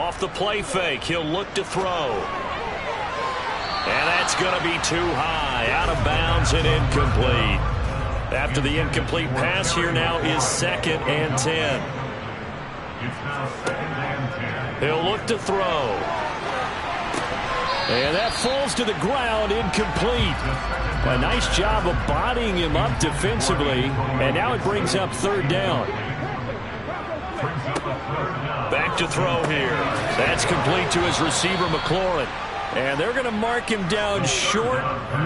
Off the play fake, he'll look to throw. And that's going to be too high, out of bounds and incomplete. After the incomplete pass, here now is 2nd and 10. He'll look to throw. And that falls to the ground, incomplete. A nice job of bodying him up defensively, and now it brings up 3rd down. Back to throw here. That's complete to his receiver, McLaurin. And they're going to mark him down short,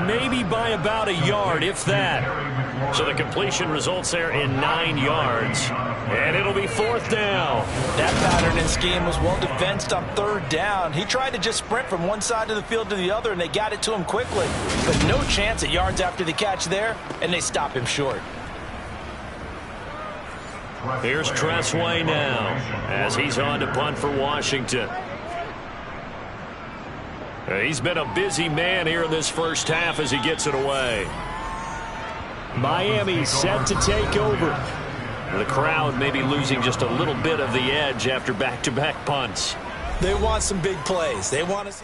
maybe by about a yard, if that. So the completion results there in 9 yards. And it'll be 4th down. That pattern and scheme was well defensed on 3rd down. He tried to just sprint from one side of the field to the other, and they got it to him quickly. But no chance at yards after the catch there, and they stop him short. Here's Tressway now as he's on to punt for Washington. He's been a busy man here in this first half as he gets it away. Miami set to take over. The crowd may be losing just a little bit of the edge after back-to-back punts. They want some big plays. They want to see...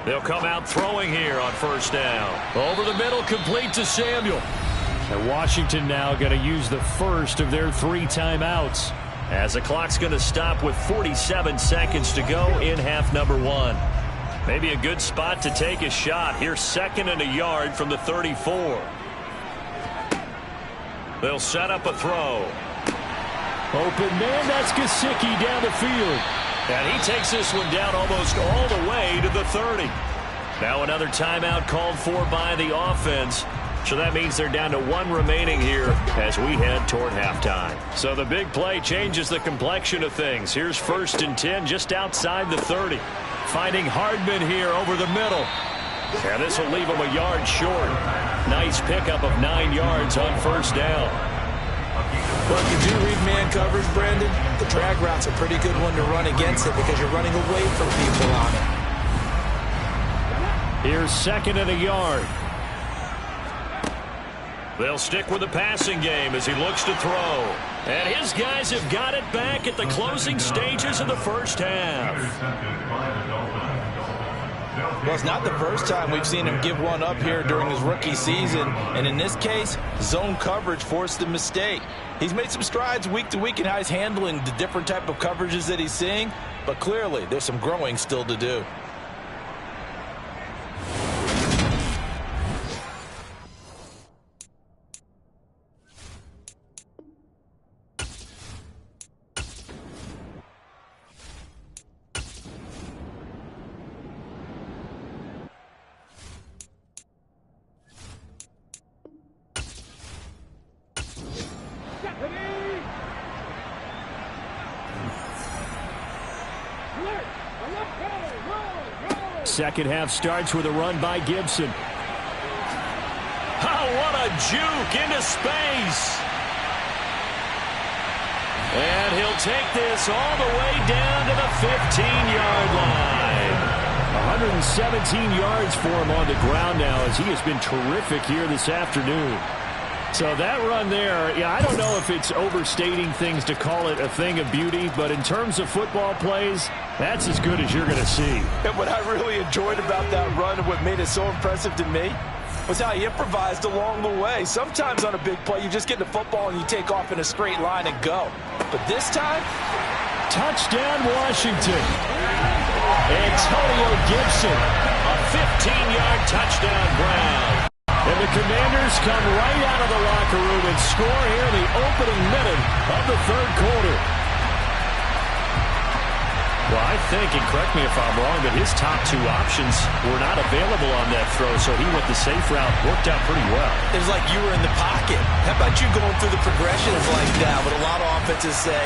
They'll come out throwing here on 1st down. Over the middle, complete to Samuel. And Washington now going to use the first of their 3 timeouts. As the clock's going to stop with 47 seconds to go in half number 1. Maybe a good spot to take a shot. Here's 2nd and a yard from the 34. They'll set up a throw. Open man, that's Gesicki down the field. And he takes this one down almost all the way to the 30. Now another timeout called for by the offense. So that means they're down to 1 remaining here as we head toward halftime. So the big play changes the complexion of things. Here's 1st and 10 just outside the 30. Finding Hardman here over the middle. And this will leave him a yard short. Nice pickup of 9 yards on 1st down. Well, did you read man coverage, Brandon? The drag route's a pretty good one to run against it because you're running away from people on it. Here's 2nd and a yard. They'll stick with the passing game as he looks to throw. And his guys have got it back at the closing stages of the first half. Well, it's not the first time we've seen him give one up here during his rookie season. And in this case, zone coverage forced the mistake. He's made some strides week to week in how he's handling the different type of coverages that he's seeing. But clearly, there's some growing still to do. Second half starts with a run by Gibson. Oh, what a juke into space. And he'll take this all the way down to the 15-yard line. 117 yards for him on the ground now as he has been terrific here this afternoon. So that run there, yeah, I don't know if it's overstating things to call it a thing of beauty, but in terms of football plays, that's as good as you're going to see. And what I really enjoyed about that run and what made it so impressive to me was how he improvised along the way. Sometimes on a big play, you just get the football and you take off in a straight line and go. But this time, touchdown Washington. Antonio Gibson, a 15-yard touchdown ground. And the Commanders come right out of the locker room and score here in the opening minute of the third quarter. Well, I think, and correct me if I'm wrong, but his top two options were not available on that throw, so he went the safe route, worked out pretty well. It was like you were in the pocket. How about you going through the progressions like that? What a lot of offenses say,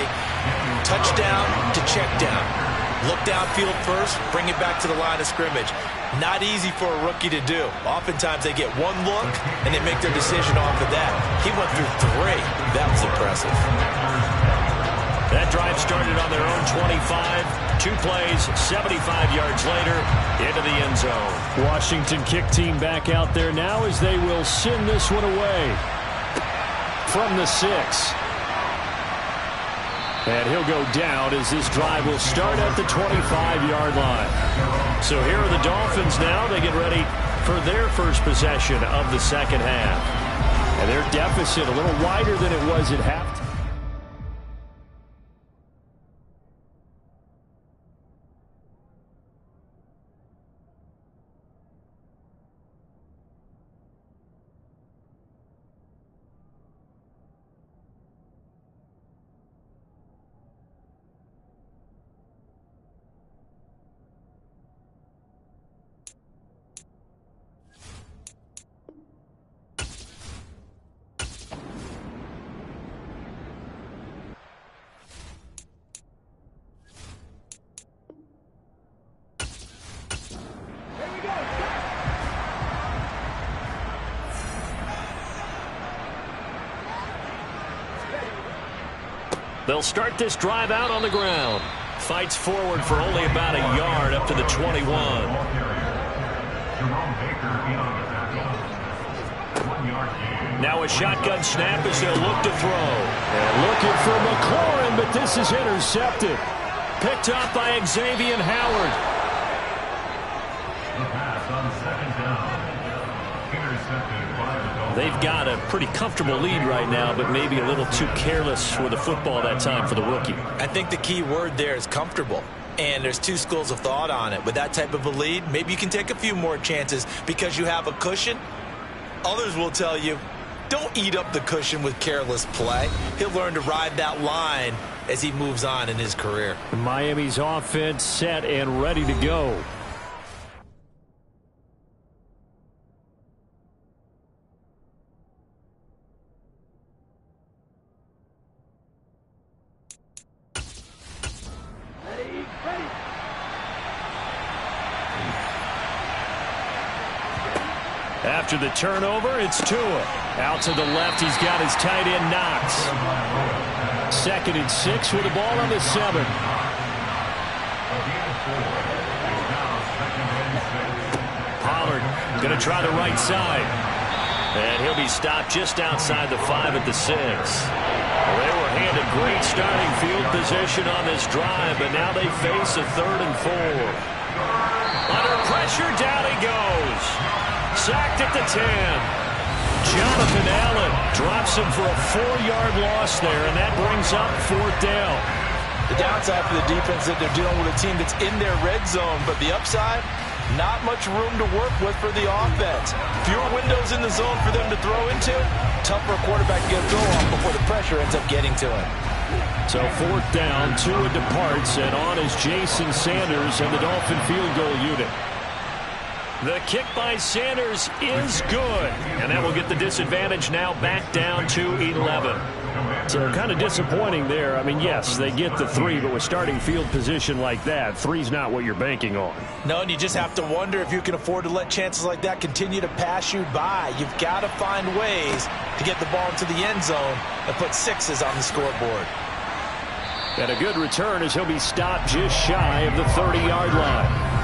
touchdown to check down. Look downfield first, bring it back to the line of scrimmage. Not easy for a rookie to do. Oftentimes they get one look and they make their decision off of that. He went through three. That was impressive. That drive started on their own 25. 2 plays, 75 yards later, into the end zone. Washington kick team back out there now as they will send this one away from the 6. And he'll go down as this drive will start at the 25-yard line. So here are the Dolphins now. They get ready for their first possession of the second half. And their deficit a little wider than it was at halftime. They'll start this drive out on the ground. Fights forward for only about a yard up to the 21. Now a shotgun snap as they'll look to throw. And looking for McLaurin, but this is intercepted. Picked up by Xavier Howard. The pass on second down. Intercepted by the Dolphins. They've got a pretty comfortable lead right now, but maybe a little too careless with the football that time for the rookie. I think the key word there is comfortable. And there's two schools of thought on it. With that type of a lead, maybe you can take a few more chances because you have a cushion. Others will tell you, don't eat up the cushion with careless play. He'll learn to ride that line as he moves on in his career. Miami's offense set and ready to go. After the turnover, it's Tua. Out to the left, he's got his tight end Knox. 2nd and 6 with the ball on the 7. Pollard going to try the right side. And he'll be stopped just outside the 5 at the 6. Well, they were handed great starting field position on this drive, but now they face a 3rd and 4. Under pressure, down he goes. Sacked at the 10. Jonathan Allen drops him for a 4-yard loss there, and that brings up 4th down. The downside for the defense is that they're dealing with a team that's in their red zone, but the upside, not much room to work with for the offense. Fewer windows in the zone for them to throw into. Tough for a quarterback to get a throw off before the pressure ends up getting to him. So 4th down, Tua departs, and on is Jason Sanders and the Dolphin field goal unit. The kick by Sanders is good, and that will get the disadvantage now back down to 11. So kind of disappointing there. I mean, yes, they get the 3, but with starting field position like that, 3's not what you're banking on. No, and you just have to wonder if you can afford to let chances like that continue to pass you by. You've got to find ways to get the ball into the end zone and put 6s on the scoreboard. And a good return as he'll be stopped just shy of the 30-yard line.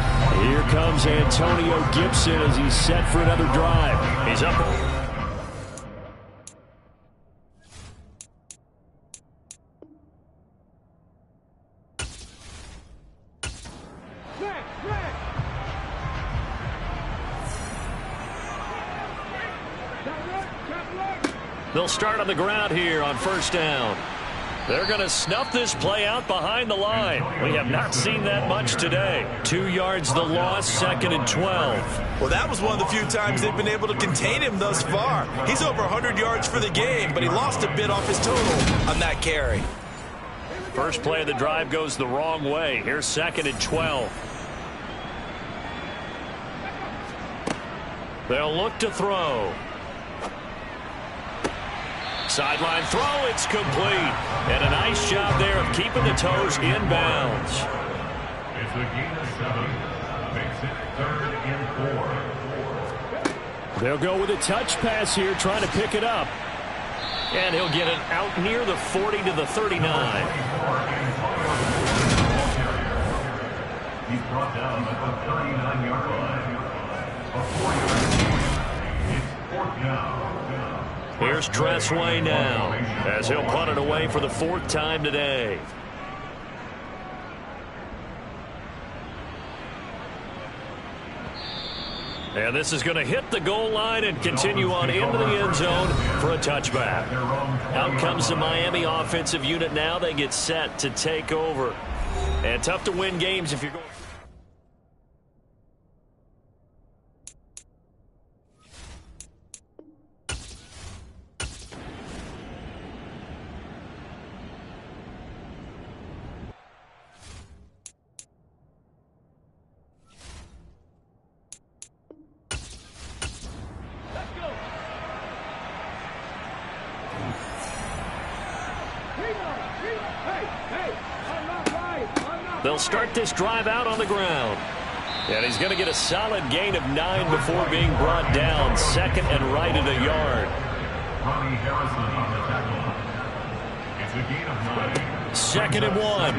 Here comes Antonio Gibson as he's set for another drive. He's up. They'll start on the ground here on first down. They're going to snuff this play out behind the line. We have not seen that much today. 2 yards the loss, 2nd and 12. Well, that was one of the few times they've been able to contain him thus far. He's over 100 yards for the game, but he lost a bit off his total on that carry. First play of the drive goes the wrong way. Here's 2nd and 12. They'll look to throw. Sideline throw, it's complete. And a nice job there of keeping the toes inbounds. It's a gain of 7. Makes it 3rd and 4. They'll go with a touch pass here, trying to pick it up. And he'll get it out near the 40 to the 39. He's brought down at the 39-yard line. A 4-yard gain. It's 4th down. Here's Tressway now, as he'll punt it away for the 4th time today. And this is going to hit the goal line and continue on into the end zone for a touchback. Out comes the Miami offensive unit now. They get set to take over. And tough to win games if you're going. They'll start this drive out on the ground. And he's going to get a solid gain of 9 before being brought down. 2nd and right at a yard. Ronnie Harrison on the tackle. It's a gain of 9. 2nd and 1.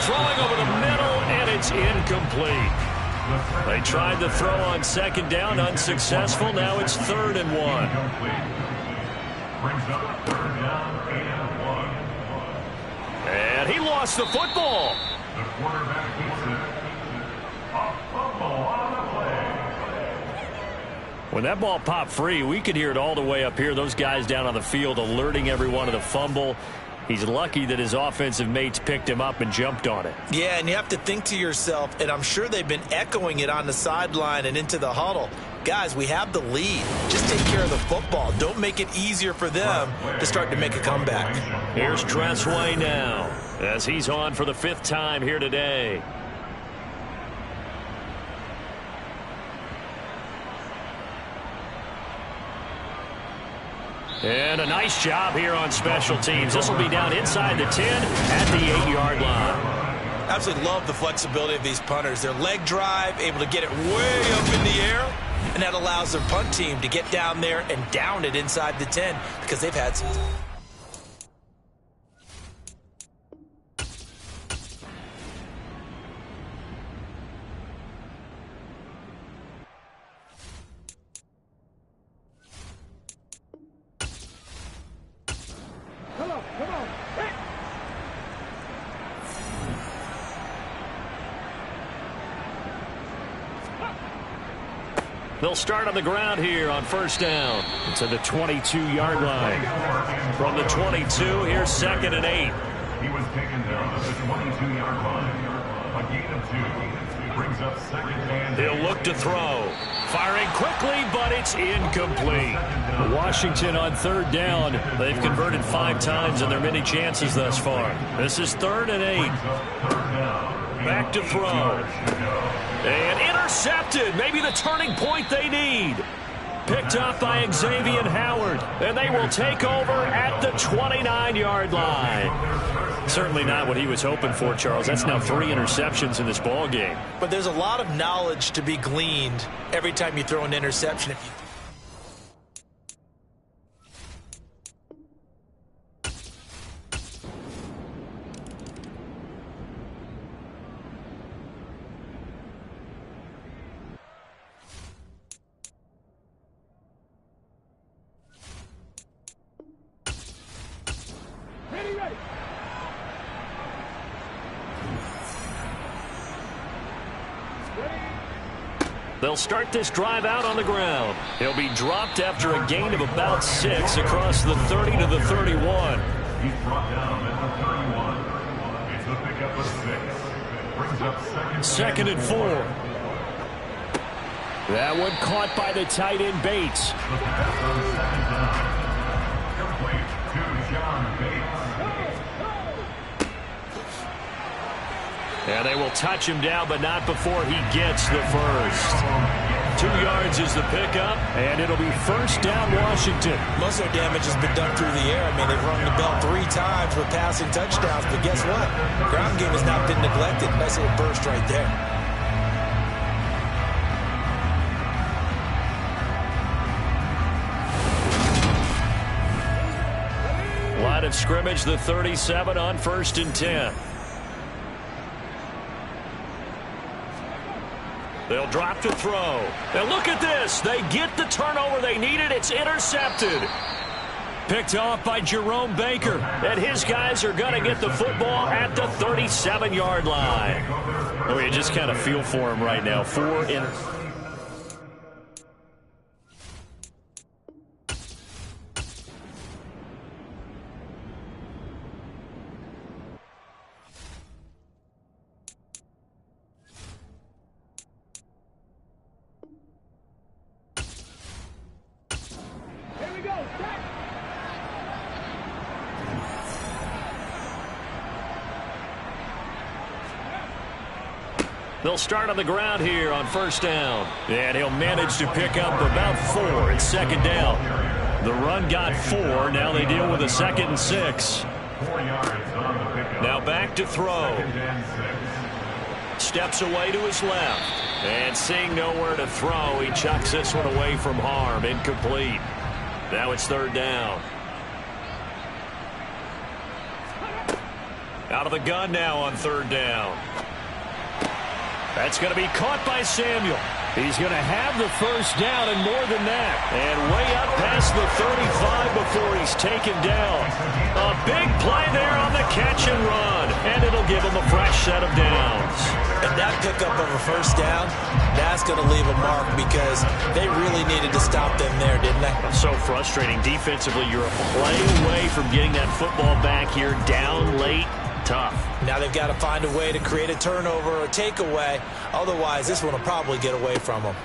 Throwing over the middle, and it's incomplete. They tried the throw on 2nd down, unsuccessful. Now it's 3rd and 1. Brings up 3rd down and 1. And he lost the football. The quarterback keeps it. A fumble on the play. When that ball popped free, we could hear it all the way up here. Those guys down on the field alerting everyone of the fumble. He's lucky that his offensive mates picked him up and jumped on it. Yeah, and you have to think to yourself, and I'm sure they've been echoing it on the sideline and into the huddle. Guys, we have the lead. Just take care of the football. Don't make it easier for them to start to make a comeback. Here's Tressway now, as he's on for the 5th time here today. And a nice job here on special teams. This will be down inside the 10 at the 8-yard line. Absolutely love the flexibility of these punters. Their leg drive, able to get it way up in the air, and that allows their punt team to get down there and down it inside the 10 because they've had some. They'll start on the ground here on first down to the 22-yard line. From the 22, here's 2nd and 8. He was taken down at the 22-yard line. A gain of 2. Brings up 2nd and 8. He'll look to throw. Firing quickly, but it's incomplete. Washington on 3rd down. They've converted 5 times in their many chances thus far. This is 3rd and 8. Back to throw. And intercepted. Maybe the turning point they need. Picked up by Xavier Howard. And they will take over at the 29-yard line. Certainly not what he was hoping for, Charles. That's now 3 interceptions in this ball game. But there's a lot of knowledge to be gleaned every time you throw an interception. They'll start this drive out on the ground. He'll be dropped after a gain of about 6 across the 30 to the 31. He's brought down at the 31. It's a pickup of 6. Brings up second and 4. That one caught by the tight end Bates. The pass on second down. Complete to John Bates. And they will touch him down, but not before he gets the first. 2 yards is the pickup, and it'll be first down Washington. Most of their damage has been done through the air. I mean, they've rung the bell 3 times with passing touchdowns, but guess what? Ground game has not been neglected. Nice little burst right there. Line of scrimmage, the 37 on 1st and 10. They'll drop to throw. And look at this. They get the turnover they needed. It's intercepted. Picked off by Jerome Baker. And his guys are going to get the football at the 37-yard line. Oh, you just kind of feel for him right now. 4 interceptions. They'll start on the ground here on 1st down. And he'll manage to pick up about 4 at 2nd down. The run got 4. Now they deal with a 2nd and 6. 4 yards on the pickup. Now back to throw. 2nd and 6. Steps away to his left. And seeing nowhere to throw, he chucks this one away from harm. Incomplete. Now it's 3rd down. Out of the gun now on 3rd down. That's going to be caught by Samuel. He's going to have the first down and more than that. And way up past the 35 before he's taken down. A big play there on the catch and run. And it'll give him a fresh set of downs. And that pickup of a first down, that's going to leave a mark because they really needed to stop them there, didn't they? So frustrating. Defensively, you're a play away from getting that football back here down late. Tough. Now they've got to find a way to create a turnover or a takeaway. Otherwise, this one will probably get away from them.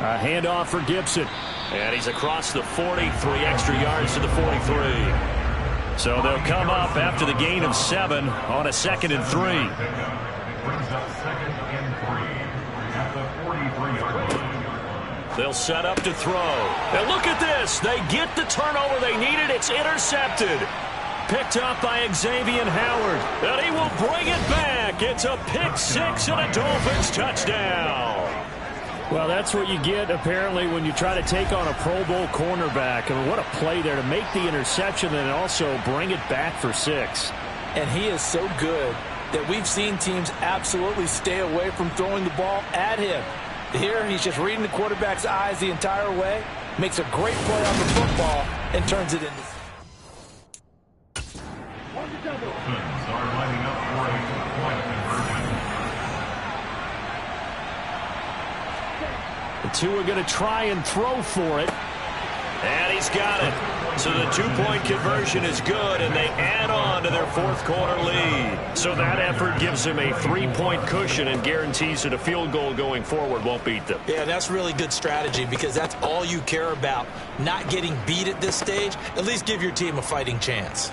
A handoff for Gibson. And he's across the 40, 3 extra yards to the 43. So they'll come up after the gain of 7 on a 2nd and 3. Brings up 2nd and 3 at the 43-yard line. They'll set up to throw. And look at this. They get the turnover they needed. It's intercepted. Picked up by Xavier Howard. And he will bring it back. It's a pick 6 and a Dolphins touchdown. Well, that's what you get, apparently, when you try to take on a Pro Bowl cornerback. I mean, what a play there to make the interception and also bring it back for 6. And he is so good that we've seen teams absolutely stay away from throwing the ball at him. Here, he's just reading the quarterback's eyes the entire way, makes a great play on the football, and turns it into... Dolphins are lining up for a two-point conversion. The two are going to try and throw for it. And he's got it. So the 2-point conversion is good, and they add on to their 4th quarter lead. So that effort gives them a 3-point cushion and guarantees that a field goal going forward won't beat them. Yeah, that's really good strategy because that's all you care about. Not getting beat at this stage. At least give your team a fighting chance.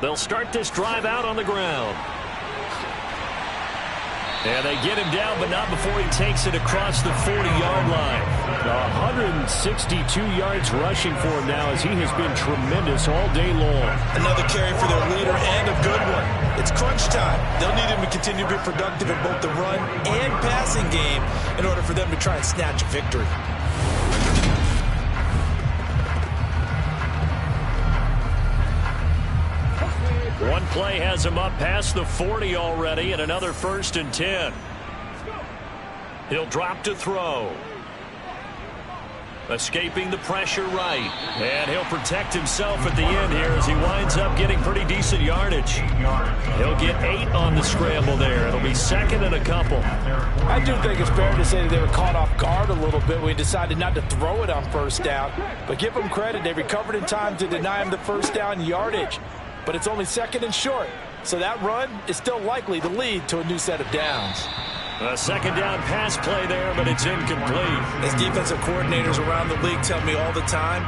They'll start this drive out on the ground. And they get him down, but not before he takes it across the 40-yard line. 162 yards rushing for him now, as he has been tremendous all day long. Another carry for their leader, and a good one. It's crunch time. They'll need him to continue to be productive in both the run and passing game in order for them to try and snatch a victory. One play has him up past the 40 already, and another 1st and 10. He'll drop to throw. Escaping the pressure right. And he'll protect himself at the end here as he winds up getting pretty decent yardage. He'll get 8 on the scramble there. It'll be 2nd and a couple. I do think it's fair to say that they were caught off guard a little bit when he decided not to throw it on 1st down. But give them credit. They recovered in time to deny him the 1st down yardage. But it's only 2nd and short. So that run is still likely to lead to a new set of downs. A 2nd down pass play there, but it's incomplete. As defensive coordinators around the league tell me all the time,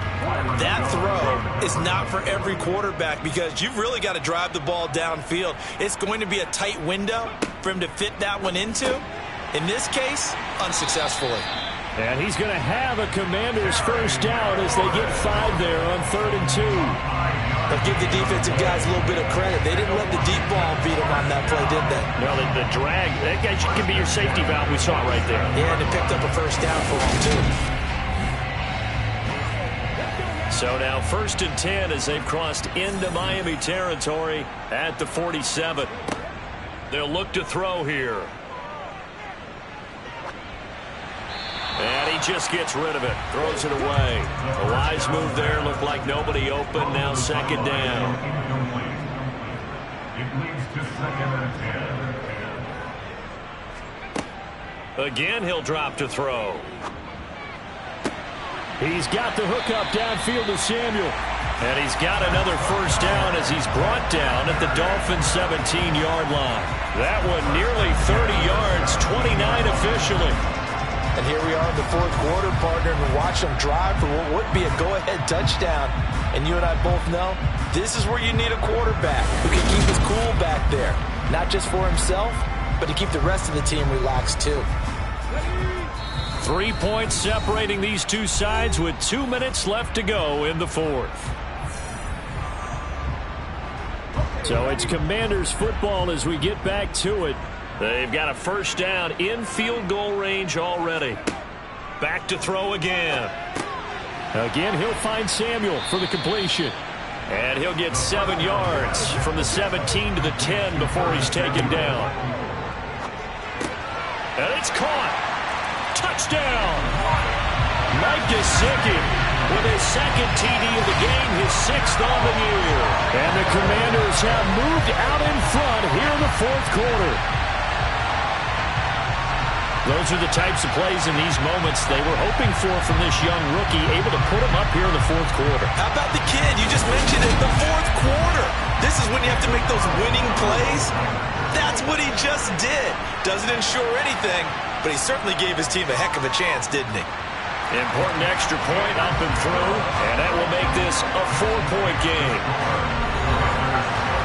that throw is not for every quarterback because you've really got to drive the ball downfield. It's going to be a tight window for him to fit that one into. In this case, unsuccessfully. And he's going to have a Commanders 1st down as they get 5 there on 3rd and 2. But give the defensive guys a little bit of credit. They didn't let the deep ball beat them on that play, did they? No, the drag, that guy can be your safety valve. We saw it right there. Yeah, and they picked up a 1st down for them, too. So now 1st and 10 as they've crossed into Miami territory at the 47. They'll look to throw here. And he just gets rid of it. Throws it away. A wise move there. Looked like nobody open. Now 2nd down. It leads to 2nd and 10. Again, he'll drop to throw. He's got the hook up downfield to Samuel. And he's got another 1st down as he's brought down at the Dolphins' 17-yard line. That one nearly 30 yards, 29 officially. And here we are in the 4th quarter, partner, and watch them drive for what would be a go-ahead touchdown. And you and I both know this is where you need a quarterback who can keep his cool back there. Not just for himself, but to keep the rest of the team relaxed too. 3 points separating these two sides with 2 minutes left to go in the 4th. So it's Commanders football as we get back to it. They've got a 1st down in field goal range already. Back to throw again. Again, he'll find Samuel for the completion. And he'll get 7 yards from the 17 to the 10 before he's taken down. And it's caught. Touchdown. Mike Gesicki with his 2nd TD of the game, his 6th on the year. And the Commanders have moved out in front here in the 4th quarter. Those are the types of plays in these moments they were hoping for from this young rookie, able to put him up here in the 4th quarter. How about the kid? You just mentioned it, the 4th quarter. This is when you have to make those winning plays. That's what he just did. Doesn't ensure anything, but he certainly gave his team a heck of a chance, didn't he? Important extra point up and through, and that will make this a 4-point game.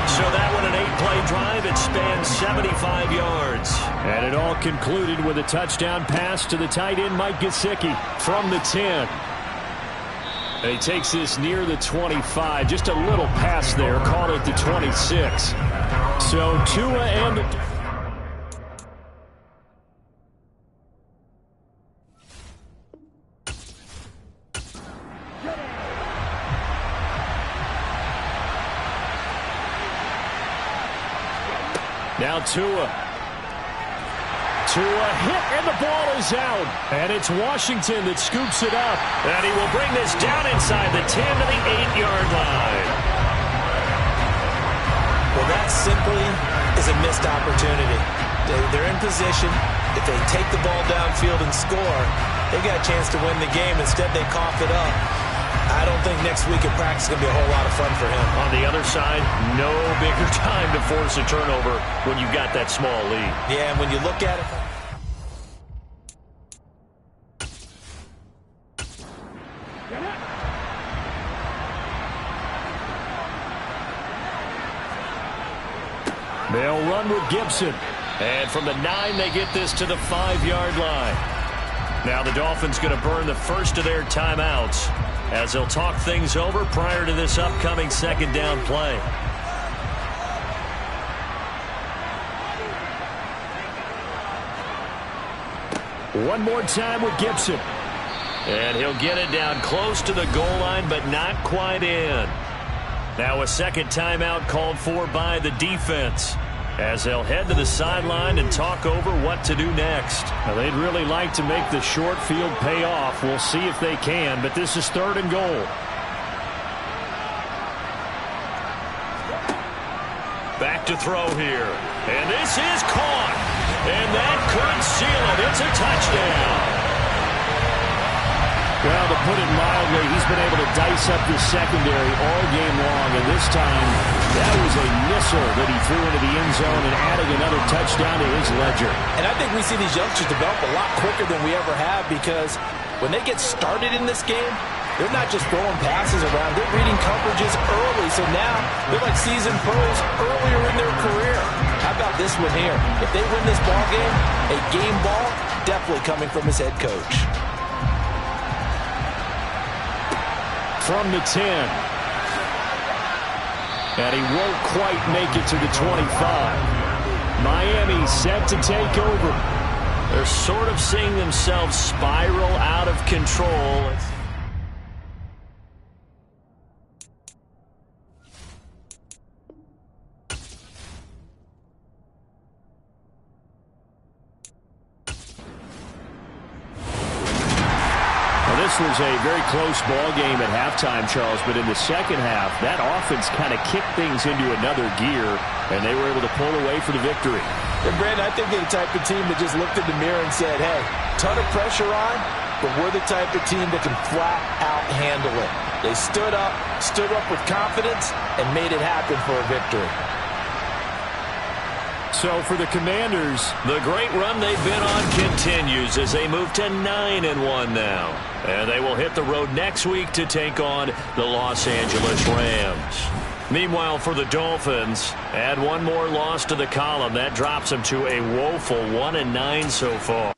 So that one, an 8-play drive. It spans 75 yards. And it all concluded with a touchdown pass to the tight end, Mike Gesicki, from the 10. And he takes this near the 25. Just a little pass there. Call it the 26. So Tua and... Now Tua hit, and the ball is out. And it's Washington that scoops it up. And he will bring this down inside the 10 to the 8-yard line. Well, that simply is a missed opportunity. They're in position. If they take the ball downfield and score, they got a chance to win the game. Instead, they cough it up. I don't think next week in practice is going to be a whole lot of fun for him. On the other side, no bigger time to force a turnover when you've got that small lead. Yeah, and when you look at it... They'll run with Gibson. And from the 9, they get this to the 5-yard line. Now the Dolphins going to burn the first of their timeouts as they'll talk things over prior to this upcoming second down play. One more time with Gibson. And he'll get it down close to the goal line, but not quite in. Now a second timeout called for by the defense as they'll head to the sideline and talk over what to do next. Now, they'd really like to make the short field pay off. We'll see if they can, but this is 3rd and goal. Back to throw here. And this is caught. And that could seal it. It's a touchdown. Well, to put it mildly, he's been able to dice up the secondary all game long, and this time that was a missile that he threw into the end zone and adding another touchdown to his ledger. And I think we see these youngsters develop a lot quicker than we ever have, because when they get started in this game, they're not just throwing passes around. They're reading coverages early, so now they're like seasoned pros earlier in their career. How about this one here? If they win this ball game, a game ball definitely coming from his head coach. From the 10. And he won't quite make it to the 25. Miami set to take over. They're sort of seeing themselves spiral out of control. This was a very close ball game at halftime, Charles, but in the second half, that offense kind of kicked things into another gear, and they were able to pull away for the victory. And Brandon, I think they're the type of team that just looked in the mirror and said, hey, ton of pressure on, but we're the type of team that can flat out handle it. They stood up with confidence, and made it happen for a victory. So for the Commanders, the great run they've been on continues as they move to 9-1 now. And they will hit the road next week to take on the Los Angeles Rams. Meanwhile, for the Dolphins, add one more loss to the column. That drops them to a woeful 1-9 so far.